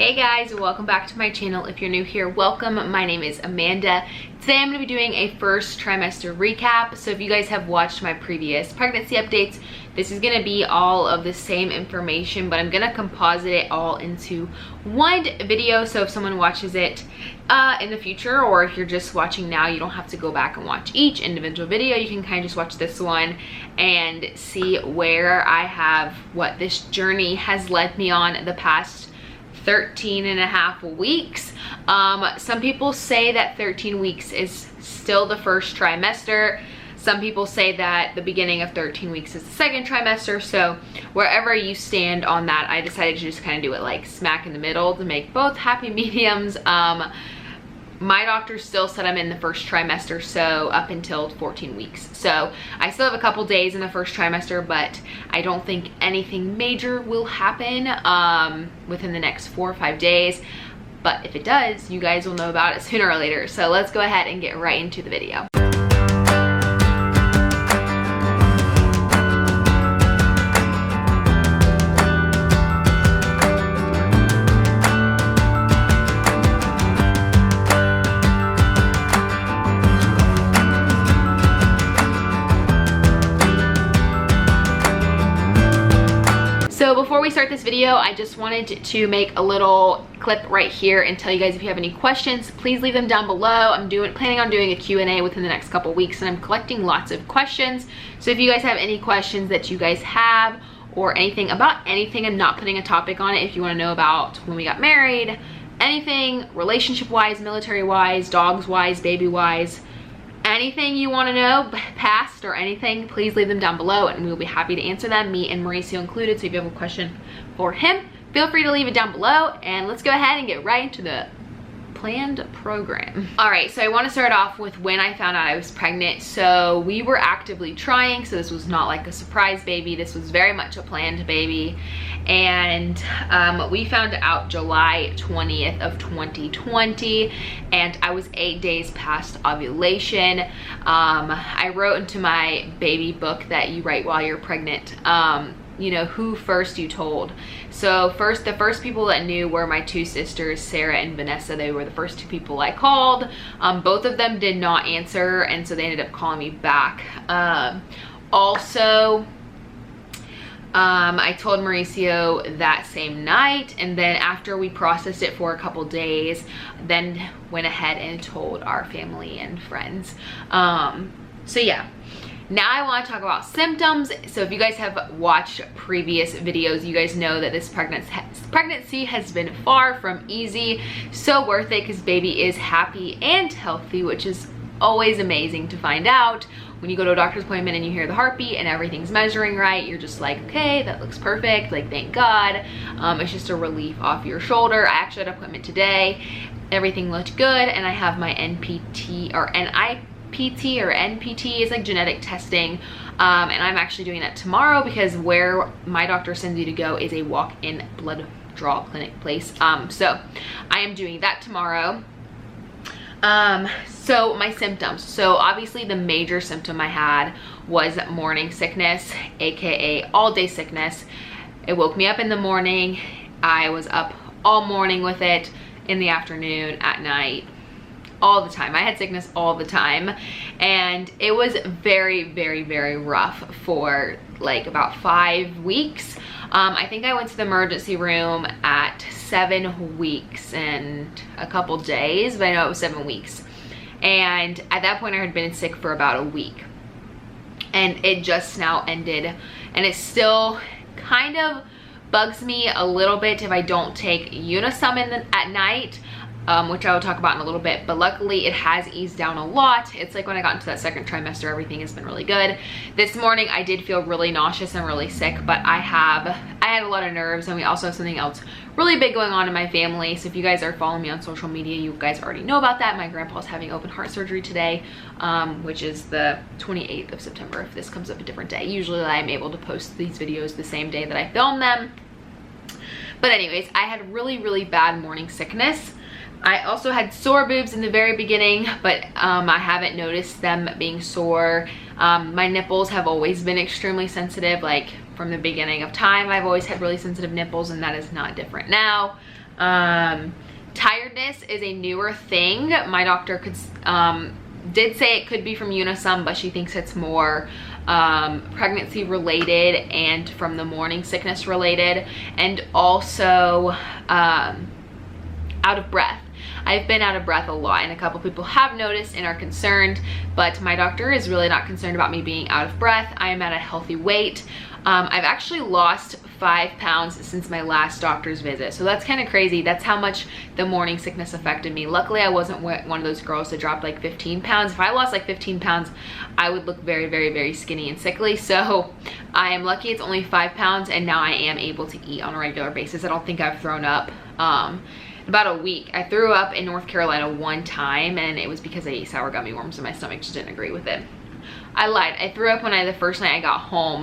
Hey guys, welcome back to my channel. If you're new here, welcome. My name is Amanda. Today I'm going to be doing a first trimester recap. So if you guys have watched my previous pregnancy updates, this is going to be all of the same information, but I'm going to composite it all into one video. So if someone watches it in the future, or if you're just watching now, you don't have to go back and watch each individual video. You can kind of just watch this one and see where I have, what this journey has led me on the past 13 and a half weeks. Some people say that 13 weeks is still the first trimester. Some people say that the beginning of 13 weeks is the second trimester. So wherever you stand on that, I decided to just kind of do it like smack in the middle to make both happy mediums. My doctor still said I'm in the first trimester, so up until 14 weeks. So I still have a couple days in the first trimester, but I don't think anything major will happen within the next 4 or 5 days. But if it does, you guys will know about it sooner or later. So let's go ahead and get right into the video. So before we start this video, I just wanted to make a little clip right here and tell you guys if you have any questions, please leave them down below. I'm planning on doing a Q&A within the next couple weeks, and I'm collecting lots of questions. So if you guys have any questions that you guys have, or anything about anything, I'm not putting a topic on it. If you want to know about when we got married, anything relationship-wise, military-wise, dogs-wise, baby-wise, anything you want to know, past or anything, please leave them down below and we'll be happy to answer them, me and Mauricio included. So if you have a question for him, feel free to leave it down below, and let's go ahead and get right into the planned program. All right, so I want to start off with when I found out I was pregnant. So we were actively trying, so this was not like a surprise baby. This was very much a planned baby, and we found out July 20th of 2020, and I was 8 days past ovulation. I wrote into my baby book that you write while you're pregnant, you know, who first you told. So the first people that knew were my two sisters, Sarah and Vanessa. They were the first two people I called. Both of them did not answer, and so they ended up calling me back. Also, I told Mauricio that same night, and then after we processed it for a couple days, then went ahead and told our family and friends. So yeah. Now I want to talk about symptoms. So if you guys have watched previous videos, you guys know that this pregnancy has been far from easy. So worth it, because baby is happy and healthy, which is always amazing to find out. When you go to a doctor's appointment and you hear the heartbeat and everything's measuring right, you're just like, okay, that looks perfect, like thank God. It's just a relief off your shoulder. I actually had an appointment today. Everything looked good, and I have my NPT or NPT is like genetic testing, and I'm actually doing that tomorrow, because where my doctor sends you to go is a walk-in blood draw clinic place. So I am doing that tomorrow. So my symptoms. So obviously the major symptom I had was morning sickness, aka all day sickness. It woke me up in the morning. I was up all morning with it, in the afternoon, at night, all the time. I had sickness all the time, and it was very, very, very rough for like about 5 weeks. I think I went to the emergency room at 7 weeks and a couple days, but I know it was 7 weeks. And at that point I had been sick for about a week, and it just now ended, and it still kind of bugs me a little bit if I don't take Unisum at night. Which I will talk about in a little bit, but luckily it has eased down a lot. It's like when I got into that second trimester, everything has been really good. This morning I did feel really nauseous and really sick, but I had a lot of nerves, and we also have something else really big going on in my family. So if you guys are following me on social media, you guys already know about that. My grandpa's having open heart surgery today, which is the 28th of September if this comes up a different day. Usually I'm able to post these videos the same day that I film them. But anyways, I had really, really bad morning sickness. I also had sore boobs in the very beginning, but I haven't noticed them being sore. My nipples have always been extremely sensitive, like from the beginning of time. I've always had really sensitive nipples, and that is not different now. Tiredness is a newer thing. My doctor did say it could be from Unisum, but she thinks it's more pregnancy related and from the morning sickness related, and also out of breath. I've been out of breath a lot, and a couple people have noticed and are concerned, but my doctor is really not concerned about me being out of breath. I am at a healthy weight. I've actually lost 5 pounds since my last doctor's visit, so that's kind of crazy. That's how much the morning sickness affected me. Luckily, I wasn't one of those girls that dropped like 15 pounds. If I lost like 15 pounds, I would look very, very, very skinny and sickly. So I am lucky it's only 5 pounds, and now I am able to eat on a regular basis. I don't think I've thrown up about a week. I threw up in North Carolina one time, and it was because I ate sour gummy worms and my stomach just didn't agree with it. I lied. I threw up the first night I got home.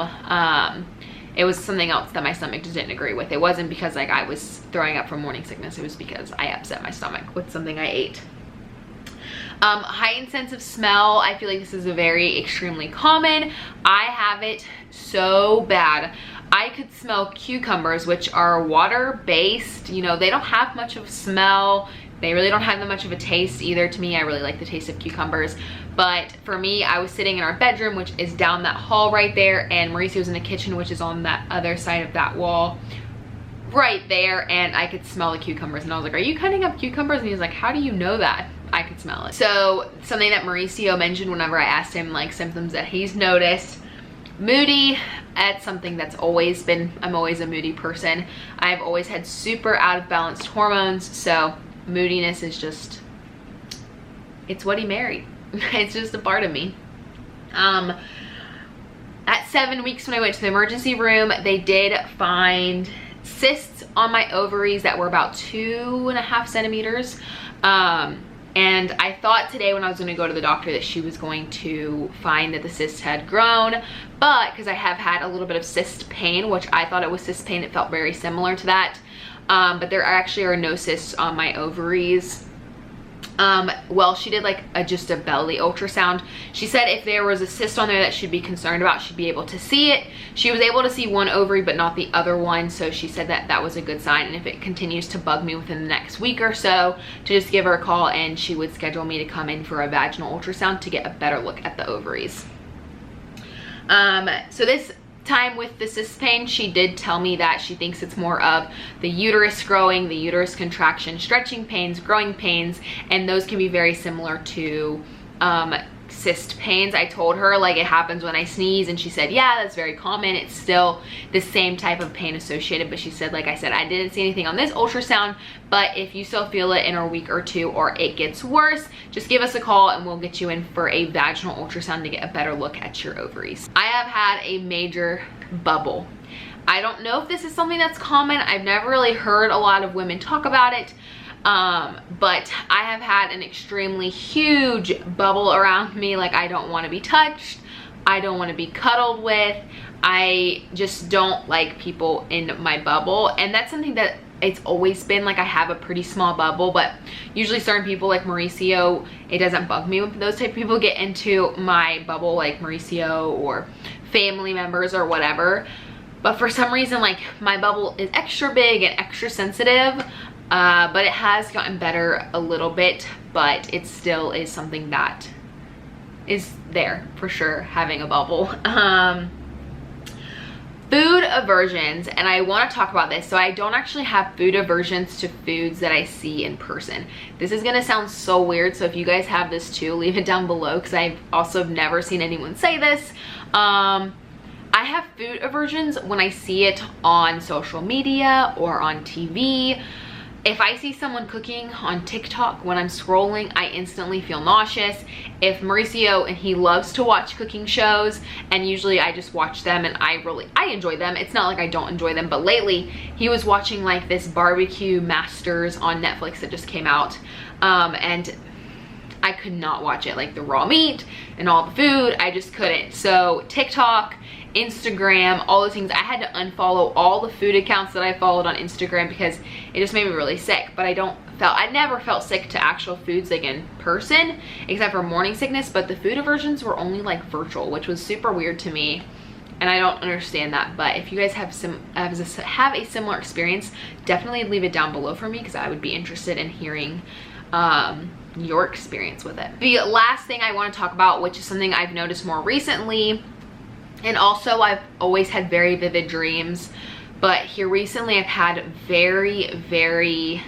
It was something else that my stomach just didn't agree with. It wasn't because like I was throwing up from morning sickness. It was because I upset my stomach with something I ate. Heightened sense of smell. I feel like this is a very extremely common. I have it so bad. I could smell cucumbers, which are water based. You know, they don't have much of a smell. They really don't have that much of a taste either to me. I really like the taste of cucumbers. But for me, I was sitting in our bedroom, which is down that hall right there, and Mauricio was in the kitchen, which is on that other side of that wall right there, and I could smell the cucumbers. And I was like, are you cutting up cucumbers? And he was like, how do you know that? I could smell it. So something that Mauricio mentioned whenever I asked him like symptoms that he's noticed. Moody, that's something that's always been, I'm always a moody person. I've always had super out of balanced hormones, so moodiness is just, it's what he married. It's just a part of me. At 7 weeks when I went to the emergency room, they did find cysts on my ovaries that were about 2.5 centimeters. And I thought today when I was going to go to the doctor that she was going to find that the cyst had grown, but because I have had a little bit of cyst pain, which I thought it was cyst pain, it felt very similar to that. But there actually are no cysts on my ovaries. Well, she did like just a belly ultrasound. She said if there was a cyst on there that she'd be concerned about, she'd be able to see it. She was able to see one ovary but not the other one, so she said that that was a good sign, and if it continues to bug me within the next week or so, to just give her a call and she would schedule me to come in for a vaginal ultrasound to get a better look at the ovaries. So this time with the cyst pain, she did tell me that she thinks it's more of the uterus growing, the uterus contraction, stretching pains, growing pains, and those can be very similar to cyst pains. I told her like it happens when I sneeze, and she said yeah, that's very common. It's still the same type of pain associated, but she said, like I said, I didn't see anything on this ultrasound, but if you still feel it in a week or two or it gets worse, just give us a call and we'll get you in for a vaginal ultrasound to get a better look at your ovaries. I have had a major bubble. I don't know if this is something that's common. I've never really heard a lot of women talk about it. But I have had an extremely huge bubble around me. Like, I don't want to be touched. I don't want to be cuddled with. I just don't like people in my bubble. And that's something that it's always been. Like, I have a pretty small bubble, but usually certain people like Mauricio, it doesn't bug me when those type of people get into my bubble, like Mauricio or family members or whatever. But for some reason, like, my bubble is extra big and extra sensitive. But it has gotten better a little bit, but it still is something that is there for sure, having a bubble. Food aversions, and I want to talk about this. So I don't actually have food aversions to foods that I see in person. This is gonna sound so weird, so if you guys have this too, leave it down below, because I've also never seen anyone say this. I have food aversions when I see it on social media or on TV. If I see someone cooking on TikTok when I'm scrolling, I instantly feel nauseous. If Mauricio, and he loves to watch cooking shows, and usually I just watch them and I enjoy them. It's not like I don't enjoy them, but lately he was watching like this barbecue masters on Netflix that just came out, and I could not watch it. Like, the raw meat and all the food, I just couldn't. So TikTok, Instagram, all those things, I had to unfollow all the food accounts that I followed on Instagram because it just made me really sick. But I never felt sick to actual foods like in person, except for morning sickness, but the food aversions were only like virtual, which was super weird to me. and I don't understand that. But if you guys have a similar experience, definitely leave it down below for me, because I would be interested in hearing your experience with it. The last thing I want to talk about, which is something I've noticed more recently, and also I've always had very vivid dreams, but here recently I've had very,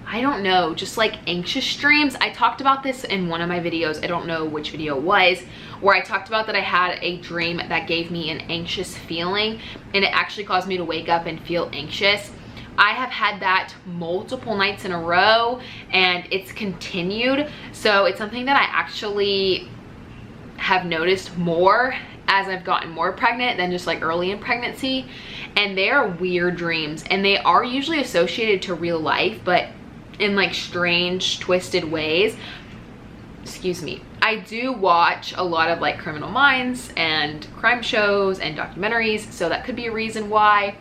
I don't know, just like anxious dreams. I talked about this in one of my videos, I don't know which video it was, where I talked about that I had a dream that gave me an anxious feeling, and it actually caused me to wake up and feel anxious. I have had that multiple nights in a row, and it's continued. So it's something that I actually have noticed more as I've gotten more pregnant than just like early in pregnancy. And they are weird dreams, and they are usually associated to real life, but in like strange, twisted ways. Excuse me. I do watch a lot of like Criminal Minds and crime shows and documentaries, so that could be a reason why.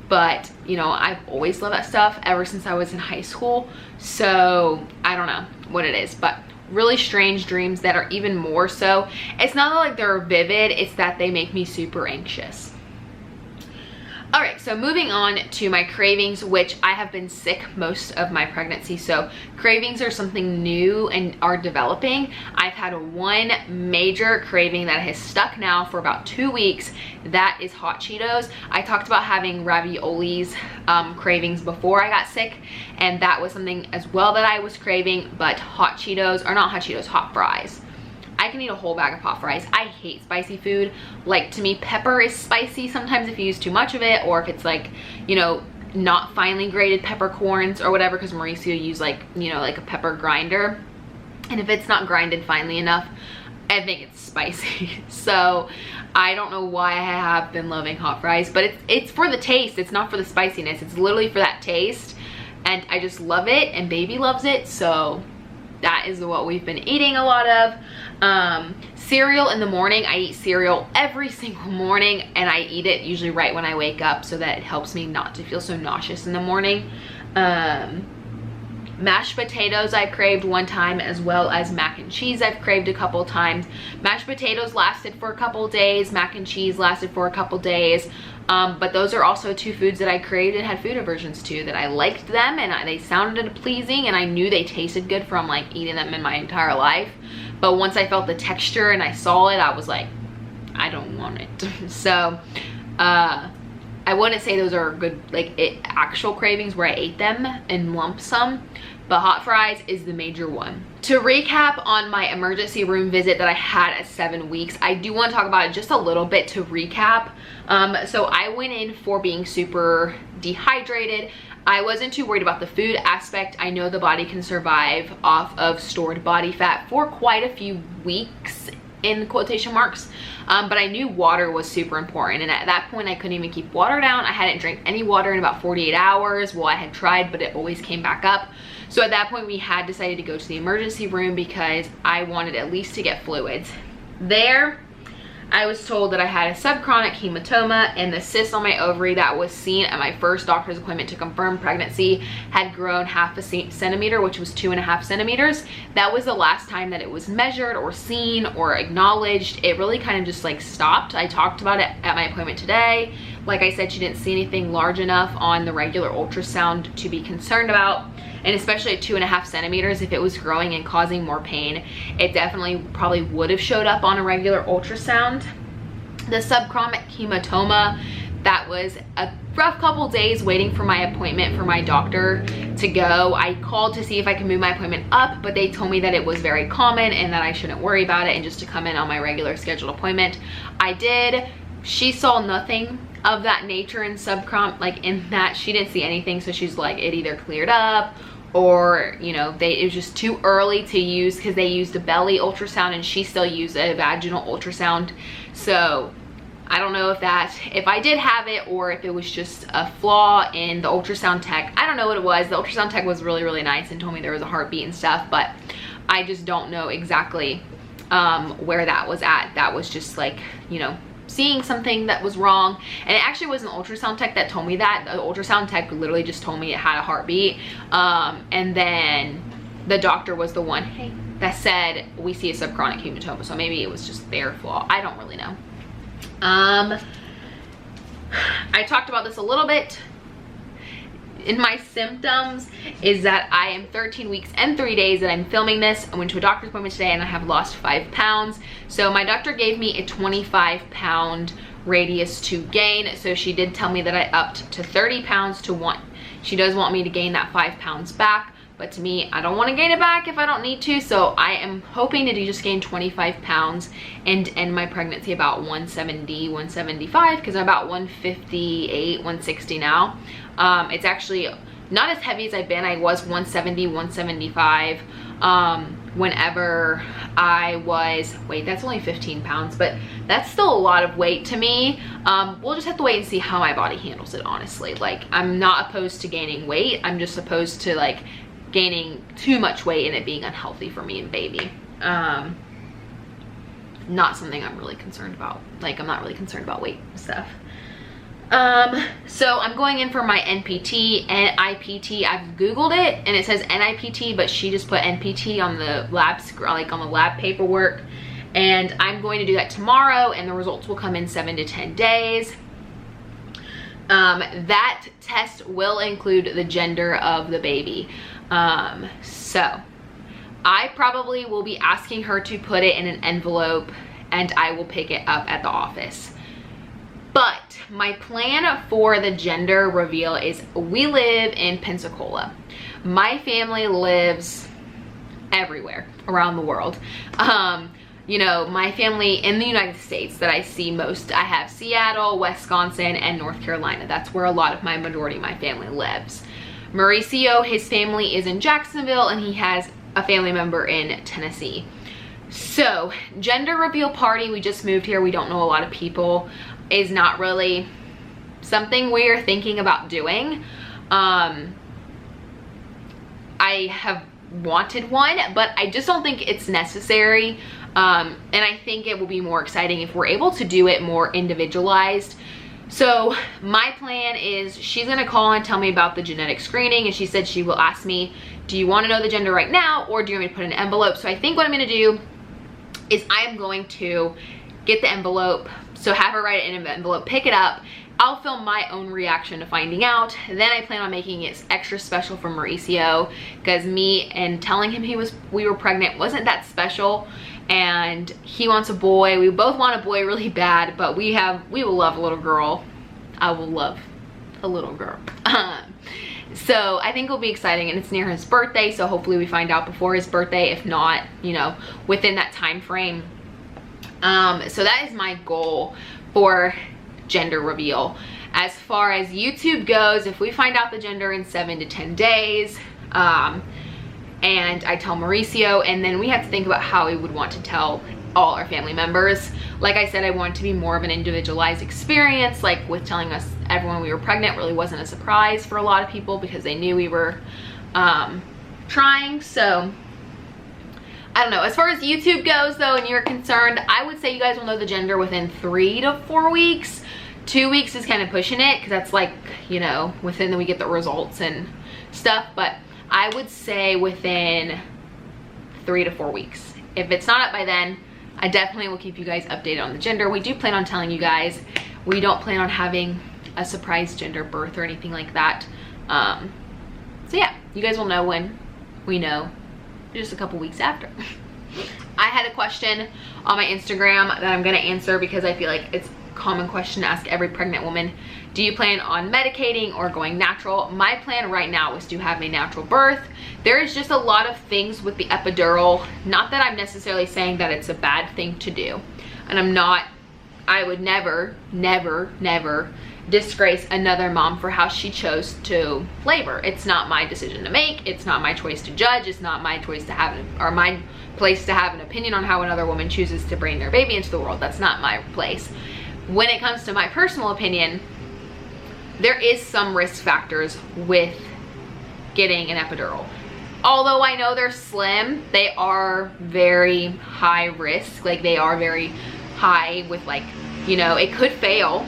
But you know, I've always loved that stuff ever since I was in high school, so I don't know what it is, but really strange dreams that are even more so. It's not like they're vivid, it's that they make me super anxious. All right, so moving on to my cravings, which I have been sick most of my pregnancy. So cravings are something new and are developing. I've had one major craving that has stuck now for about 2 weeks. That is hot Cheetos. I talked about having raviolis cravings before I got sick, and that was something as well that I was craving, but hot Cheetos, or not hot Cheetos, hot fries. I can eat a whole bag of hot fries. I hate spicy food. Like, to me, pepper is spicy sometimes if you use too much of it, or if it's like, you know, not finely grated peppercorns or whatever, because Mauricio used like, you know, like a pepper grinder. And if it's not grinded finely enough, I think it's spicy. So I don't know why I have been loving hot fries, but it's for the taste. It's not for the spiciness. It's literally for that taste. And I just love it, and baby loves it. So that is what we've been eating a lot of. Cereal in the morning. I eat cereal every single morning, and I eat it usually right when I wake up, so that it helps me not to feel so nauseous in the morning. Mashed potatoes I craved one time, as well as mac and cheese I've craved a couple times. Mashed potatoes lasted for a couple days, mac and cheese lasted for a couple days. But those are also two foods that I craved and had food aversions to, that I liked them, and they sounded pleasing, and I knew they tasted good from like eating them in my entire life. But once I felt the texture and I saw it, I was like, I don't want it. So I wouldn't say those are good, like actual cravings where I ate them in lump sum, but hot fries is the major one. To recap on my emergency room visit that I had at 7 weeks, I do want to talk about it just a little bit to recap. So I went in for being super dehydrated. I wasn't too worried about the food aspect. I know the body can survive off of stored body fat for quite a few weeks, in quotation marks, but I knew water was super important, and at that point I couldn't even keep water down. I hadn't drank any water in about 48 hours. Well, I had tried, but it always came back up. So at that point we had decided to go to the emergency room because I wanted at least to get fluids. There I was told that I had a subchronic hematoma, and the cyst on my ovary that was seen at my first doctor's appointment to confirm pregnancy had grown half a centimeter, which was 2.5 centimeters. That was the last time that it was measured or seen or acknowledged. It really kind of just like stopped. I talked about it at my appointment today. Like I said, she didn't see anything large enough on the regular ultrasound to be concerned about. And especially at 2.5 centimeters, if it was growing and causing more pain, it definitely probably would have showed up on a regular ultrasound. The subchronic hematoma, that was a rough couple days waiting for my appointment for my doctor to go. I called to see if I could move my appointment up, but they told me that it was very common and that I shouldn't worry about it, and just to come in on my regular scheduled appointment. I did. She saw nothing of that nature in subchronic, like in that she didn't see anything. So she's like, it either cleared up, or you know, it was just too early to use, because they used a belly ultrasound and she still used a vaginal ultrasound. So I don't know if I did have it, or if it was just a flaw in the ultrasound tech. I don't know what it was. The ultrasound tech was really, really nice and told me there was a heartbeat and stuff, but I just don't know exactly where that was at. That was just like, you know, seeing something that was wrong. And it actually wasn't the ultrasound tech that told me that. The ultrasound tech literally just told me it had a heartbeat, and then the doctor was the one that said we see a subchronic hematoma. So maybe it was just their flaw. I don't really know. I talked about this a little bit in my symptoms, is that I am 13 weeks and 3 days that I'm filming this. I went to a doctor's appointment today and I have lost 5 pounds. So my doctor gave me a 25-pound radius to gain. So she did tell me that I upped to 30 pounds to 1. She does want me to gain that 5 pounds back, but to me, I don't want to gain it back if I don't need to. So I am hoping to just gain 25 pounds and end my pregnancy about 170, 175, because I'm about 158, 160 now. It's actually not as heavy as I've been. I was 170, 175 whenever I was, wait, that's only 15 pounds, but that's still a lot of weight to me. We'll just have to wait and see how my body handles it, honestly. Like, I'm not opposed to gaining weight. I'm just opposed to like gaining too much weight and it being unhealthy for me and baby. Not something I'm really concerned about. Like, I'm not really concerned about weight and stuff. So I'm going in for my NPT and IPT. I've Googled it and it says NIPT, but she just put NPT on the lab, like on the lab paperwork. And I'm going to do that tomorrow and the results will come in 7 to 10 days. That test will include the gender of the baby. So I probably will be asking her to put it in an envelope and I will pick it up at the office. But my plan for the gender reveal is, we live in Pensacola. My family lives everywhere around the world. You know, my family in the United States that I see most, I have Seattle, Wisconsin, and North Carolina. That's where a lot of my majority of my family lives. Mauricio, his family is in Jacksonville, and he has a family member in Tennessee. So, gender reveal party, we just moved here, we don't know a lot of people, is not really something we're thinking about doing. I have wanted one, but I just don't think it's necessary. And I think it will be more exciting if we're able to do it more individualized. So my plan is, she's gonna call and tell me about the genetic screening, and she said she will ask me, do you want to know the gender right now, or do you want me to put in an envelope? So I think what I'm gonna do is I'm going to get the envelope, so have her write it in an envelope, pick it up, I'll film my own reaction to finding out. Then I plan on making it extra special for Mauricio, because me and telling him we were pregnant wasn't that special, and he wants a boy. We both want a boy really bad, but we will love a little girl. I will love a little girl. So I think it'll be exciting, and it's near his birthday, so hopefully we find out before his birthday, if not, you know, within that time frame. So that is my goal for gender reveal. As far as YouTube goes, if we find out the gender in 7 to 10 days, and I tell Mauricio, and then we have to think about how we would want to tell all our family members. Like I said, I want it to be more of an individualized experience, like with telling us everyone we were pregnant really wasn't a surprise for a lot of people because they knew we were trying. So I don't know. As far as YouTube goes though, and you're concerned, I would say you guys will know the gender within 3 to 4 weeks. 2 weeks is kind of pushing it, because that's like, you know, within we get the results and stuff, but I would say within 3 to 4 weeks. If it's not up by then, I definitely will keep you guys updated on the gender. We do plan on telling you guys. We don't plan on having a surprise gender birth or anything like that. So yeah, you guys will know when we know, just a couple weeks after. I had a question on my Instagram that I'm gonna answer because I feel like it's a common question to ask every pregnant woman. Do you plan on medicating or going natural? My plan right now is to have a natural birth. There is just a lot of things with the epidural. Not that I'm necessarily saying that it's a bad thing to do. And I would never, never, never disgrace another mom for how she chose to labor. It's not my decision to make. It's not my choice to judge. It's not my choice to have, or my place to have an opinion on how another woman chooses to bring their baby into the world. That's not my place. When it comes to my personal opinion, there is some risk factors with getting an epidural. Although I know they're slim, they are very high risk. Like, they are very high with, like, you know, it could fail.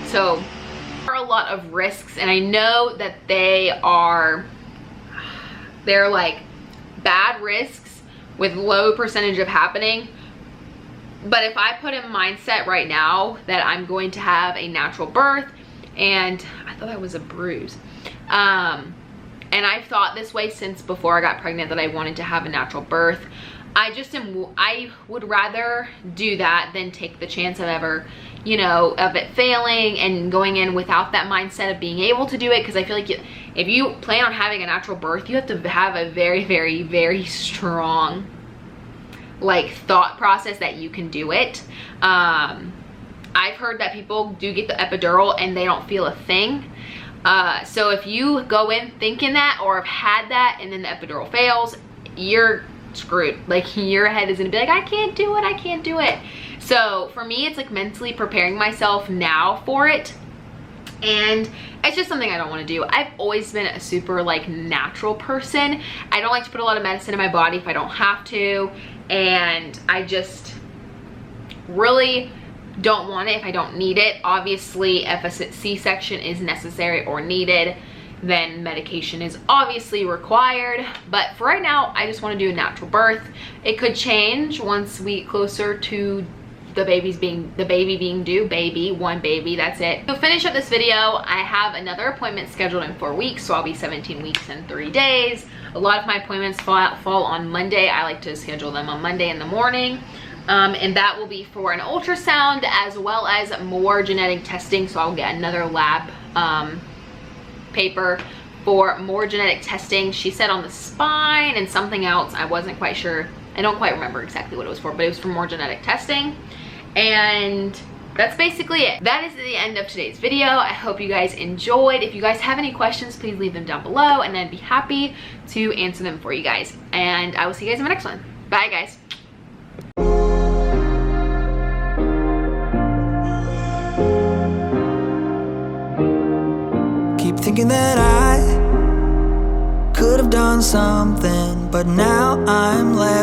So there are a lot of risks, and I know that they're like bad risks with low percentage of happening, But if I put in mindset right now that I'm going to have a natural birth, and I thought that was a bruise, and I've thought this way since before I got pregnant, that I wanted to have a natural birth. I would rather do that than take the chance of ever, you know, of it failing and going in without that mindset of being able to do it. Because I feel like if you plan on having a natural birth, you have to have a very, very, very strong, like, thought process that you can do it. I've heard that people do get the epidural and they don't feel a thing. So if you go in thinking that, or have had that, and then the epidural fails, you're screwed. Like, your head is gonna be like, I can't do it, I can't do it. So for me, it's like mentally preparing myself now for it, and it's just something I don't want to do. I've always been a super, like, natural person. I don't like to put a lot of medicine in my body if I don't have to, and I just really don't want it if I don't need it. Obviously, if a C-section is necessary or needed, then medication is obviously required. But for right now, I just want to do a natural birth. It could change once we get closer to the baby being due. One baby, that's it. To finish up this video, I have another appointment scheduled in 4 weeks, so I'll be 17 weeks and 3 days. A lot of my appointments fall on Monday. I like to schedule them on Monday in the morning. And that will be for an ultrasound as well as more genetic testing. So I'll get another lab paper for more genetic testing. She said on the spine and something else. I wasn't quite sure. I don't quite remember exactly what it was for, but it was for more genetic testing. And that's basically it. That is the end of today's video. I hope you guys enjoyed. If you guys have any questions, please leave them down below, and I'd be happy to answer them for you guys. And I will see you guys in my next one. Bye, guys. Keep thinking that I could have done something, but now I'm left